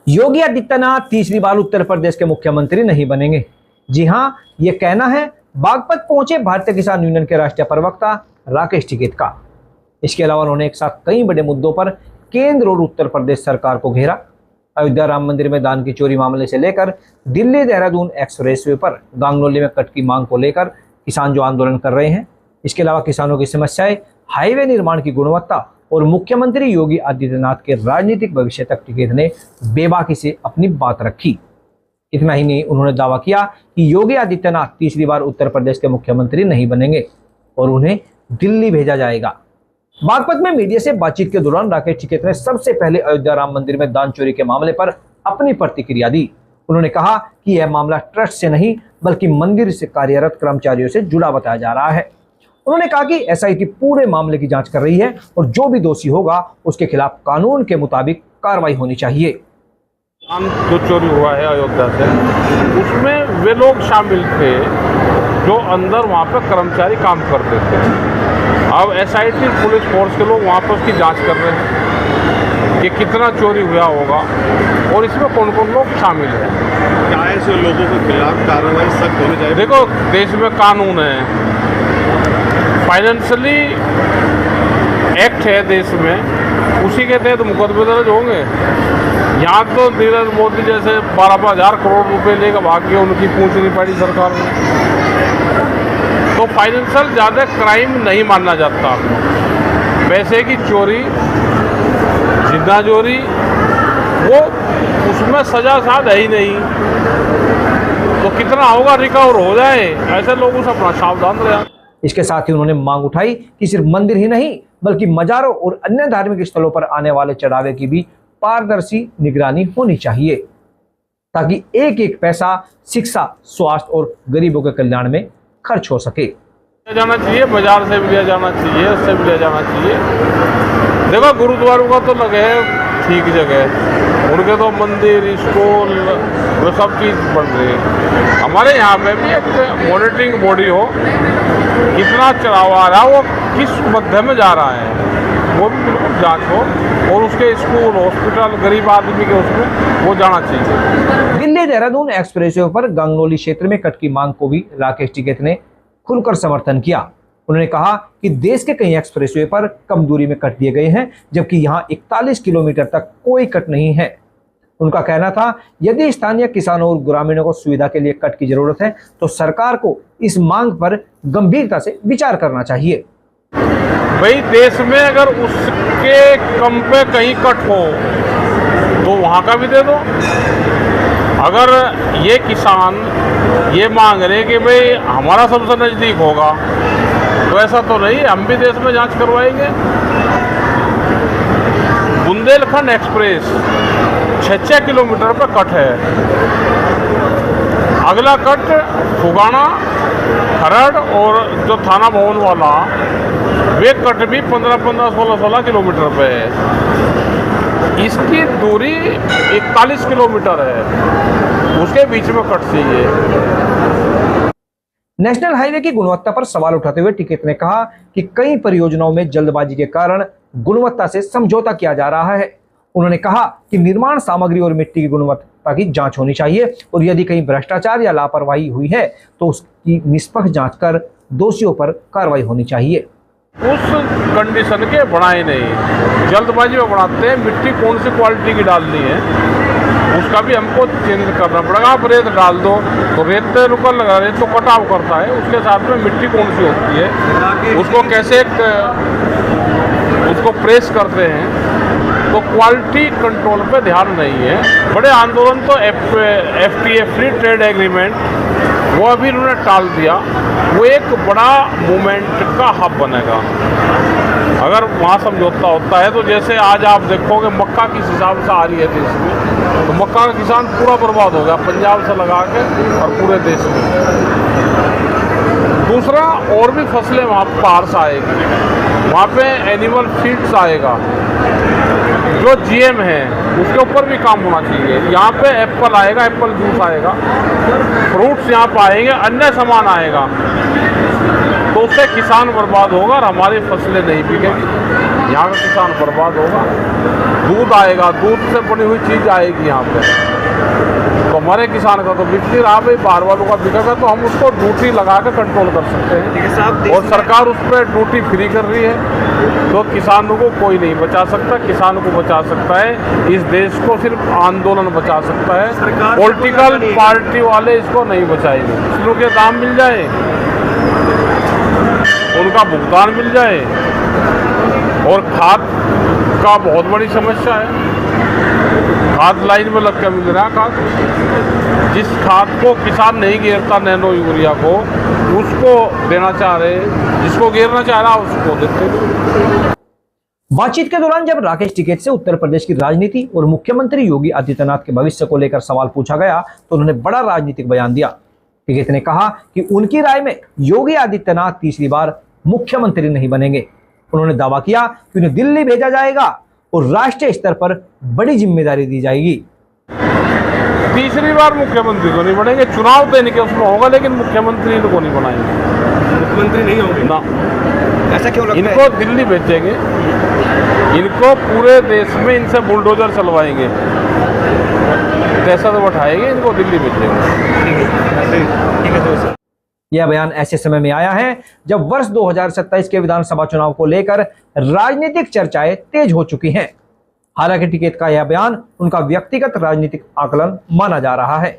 योगी आदित्यनाथ तीसरी बार उत्तर प्रदेश के मुख्यमंत्री नहीं बनेंगे। जी हां, यह कहना है बागपत पहुंचे भारतीय किसान यूनियन के राष्ट्रीय प्रवक्ता राकेश टिकैत का। इसके अलावा उन्होंने एक साथ कई बड़े मुद्दों पर केंद्र और उत्तर प्रदेश सरकार को घेरा। अयोध्या राम मंदिर में दान की चोरी मामले से लेकर दिल्ली देहरादून एक्सप्रेसवे पर गांगनौली में कट की मांग को लेकर किसान जो आंदोलन कर रहे हैं, इसके अलावा किसानों की समस्याएं, हाईवे निर्माण की गुणवत्ता और मुख्यमंत्री योगी आदित्यनाथ के राजनीतिक भविष्य तक टिकैत ने बेबाकी से अपनी बात रखी। इतना ही नहीं, उन्होंने दावा किया कि योगी आदित्यनाथ तीसरी बार उत्तर प्रदेश के मुख्यमंत्री नहीं बनेंगे और उन्हें दिल्ली भेजा जाएगा। बागपत में मीडिया से बातचीत के दौरान राकेश टिकैत ने सबसे पहले अयोध्या राम मंदिर में दान चोरी के मामले पर अपनी प्रतिक्रिया दी। उन्होंने कहा कि यह मामला ट्रस्ट से नहीं बल्कि मंदिर से कार्यरत कर्मचारियों से जुड़ा बताया जा रहा है। उन्होंने कहा कि एसआईटी पूरे मामले की जांच कर रही है और जो भी दोषी होगा उसके खिलाफ कानून के मुताबिक कार्रवाई होनी चाहिए। जो चोरी हुआ है अयोध्या से, उसमें वे लोग शामिल थे जो अंदर वहाँ पर कर्मचारी काम करते थे। अब एसआईटी पुलिस फोर्स के लोग वहाँ पर उसकी जांच कर रहे हैं कि कितना चोरी हुआ होगा और इसमें कौन कौन लोग शामिल हैं। क्या ऐसे लोगों के खिलाफ कार्रवाई सख्त होनी चाहिए? देखो, देश में कानून है, फाइनेंशियली एक्ट है देश में, उसी के तहत मुकदमे दर्ज होंगे। यहाँ तो नीरज मोदी जैसे 12,000 करोड़ रुपए लेकर भाग गए, उनकी पूछ नहीं पड़ी सरकार ने। तो फाइनेंशियल ज़्यादा क्राइम नहीं माना जाता। पैसे की चोरी, जिंदा चोरी, वो उसमें सजा साध है ही नहीं। तो कितना होगा रिकवर हो जाए, ऐसे लोगों से अपना सावधान रहे। इसके साथ ही उन्होंने मांग उठाई कि सिर्फ मंदिर ही नहीं बल्कि मजारों और अन्य धार्मिक स्थलों पर आने वाले चढ़ावे की भी पारदर्शी निगरानी होनी चाहिए ताकि एक एक पैसा शिक्षा, स्वास्थ्य और गरीबों के कल्याण में खर्च हो सके। जाना चाहिए, बाजार से भी लिया जाना चाहिए, उससे भी लिया जाना चाहिए। देखो, गुरुद्वारों का तो लगे ठीक जगह, उनके तो मंदिर, स्कूल, वो सब चीज़ बन रही है। हमारे यहाँ पे भी एक मॉनिटरिंग बॉडी हो, कितना चढ़ावा आ रहा है, वो किस मध्य में जा रहा है, वो भी बिल्कुल जांच हो और उसके स्कूल, हॉस्पिटल, गरीब आदमी के उसमें वो जाना चाहिए। दिल्ली देहरादून एक्सप्रेसवे पर गांगनौली क्षेत्र में कट की मांग को भी राकेश टिकैत ने खुलकर समर्थन किया। उन्होंने कहा कि देश के कई एक्सप्रेसवे पर कम दूरी में कट दिए गए हैं, जबकि यहाँ 41 किलोमीटर तक कोई कट नहीं है। उनका कहना था, यदि स्थानीय किसानों और ग्रामीणों को सुविधा के लिए कट की जरूरत है तो सरकार को इस मांग पर गंभीरता से विचार करना चाहिए। भाई, देश में अगर उसके कम पे कहीं कट हो तो वहाँ का भी दे दो। अगर ये किसान ये मांग रहे कि भाई हमारा सबसे नज़दीक होगा, तो ऐसा तो नहीं, हम भी देश में जांच करवाएंगे। बुंदेलखंड एक्सप्रेस 6 किलोमीटर पर कट है। अगला कट फुगाना, खरड़ और जो थाना भवन वाला, वे कट भी 15-15, 16-16 किलोमीटर पे है। इसकी दूरी 41 किलोमीटर है, उसके बीच में कट चाहिए। नेशनल हाईवे की गुणवत्ता पर सवाल उठाते हुए टिकैत ने कहा कि कई परियोजनाओं में जल्दबाजी के कारण गुणवत्ता से समझौता किया जा रहा है। उन्होंने कहा कि निर्माण सामग्री और मिट्टी की गुणवत्ता की जांच होनी चाहिए और यदि कहीं भ्रष्टाचार या लापरवाही हुई है तो उसकी निष्पक्ष जांच कर दोषियों पर कार्रवाई होनी चाहिए। उस कंडीशन के बनाए नहीं, जल्दबाजी में बनाते हैं। मिट्टी कौन सी क्वालिटी की डालनी है उसका भी हमको चेंज करना पड़ेगा। आप रेत डाल दो तो रेत रुकल लगा, रेत तो कटाव करता है, उसके साथ में मिट्टी कौन सी होती है, उसको कैसे उसको प्रेस करते हैं, तो क्वालिटी कंट्रोल पे ध्यान नहीं है। बड़े आंदोलन तो FTA फ्री ट्रेड एग्रीमेंट, वो अभी इन्होंने टाल दिया। वो एक बड़ा मूवमेंट का हब बनेगा अगर वहाँ समझौता होता है। तो जैसे आज आप देखोगे मक्का किस हिसाब से आ रही है देश में, तो मक्का का किसान पूरा बर्बाद हो गया, पंजाब से लगा के और पूरे देश में। दूसरा, और भी फसलें वहाँ बाहर से आएगी, वहाँ पे एनिमल फीड्स आएगा, जो GM है उसके ऊपर भी काम होना चाहिए। यहाँ पे एप्पल आएगा, एप्पल जूस आएगा, फ्रूट्स यहाँ पर आएंगे, अन्य सामान आएगा, तो उससे किसान बर्बाद होगा और हमारी फसलें नहीं बिकेंगी। यहाँ का किसान बर्बाद होगा। दूध आएगा, दूध से बनी हुई चीज़ आएगी यहाँ पे, तो हमारे किसान का तो बिक नहीं रहा भाई, बाहर वालों का बिकेगा तो हम उसको ड्यूटी लगा कर कंट्रोल कर सकते हैं। और सरकार उस पर ड्यूटी फ्री कर रही है, तो किसानों को कोई नहीं बचा सकता। किसानों को बचा सकता है इस देश को सिर्फ आंदोलन बचा सकता है, पॉलिटिकल पार्टी वाले इसको नहीं बचाएंगे। फसलों के दाम मिल जाए, उनका भुगतान मिल जाए, और खाद का बहुत बड़ी समस्या है। खाद लाइन में लग के मिल रहा है खाद, जिस खाद को किसान नहीं घेरता, नैनो यूरिया को, उसको देना चाह रहे, जिसको घेरना चाह रहा उसको देते। बातचीत के दौरान जब राकेश टिकैत से उत्तर प्रदेश की राजनीति और मुख्यमंत्री योगी आदित्यनाथ के भविष्य को लेकर सवाल पूछा गया तो उन्होंने बड़ा राजनीतिक बयान दिया। टिकैत ने कहा कि उनकी राय में योगी आदित्यनाथ तीसरी बार मुख्यमंत्री नहीं बनेंगे। उन्होंने दावा किया कि उन्हें दिल्ली भेजा जाएगा और राष्ट्रीय स्तर पर बड़ी जिम्मेदारी दी जाएगी। तीसरी बार मुख्यमंत्री तो नहीं बनेंगे, चुनाव देने के उसमें होगा, लेकिन मुख्यमंत्री इनको नहीं बनाएंगे। मुख्यमंत्री नहीं होंगे ना, ऐसा क्यों लगता है? इनको दिल्ली भेजेंगे, इनको पूरे देश में इनसे बुलडोजर चलवाएंगे, दहशत बैठाएंगे, इनको दिल्ली भेजेंगे। ठीक है दोस्त। यह बयान ऐसे समय में आया है जब वर्ष 2027 के विधानसभा चुनाव को लेकर राजनीतिक चर्चाएं तेज हो चुकी हैं। हालांकि टिकैत का यह बयान उनका व्यक्तिगत राजनीतिक आकलन माना जा रहा है।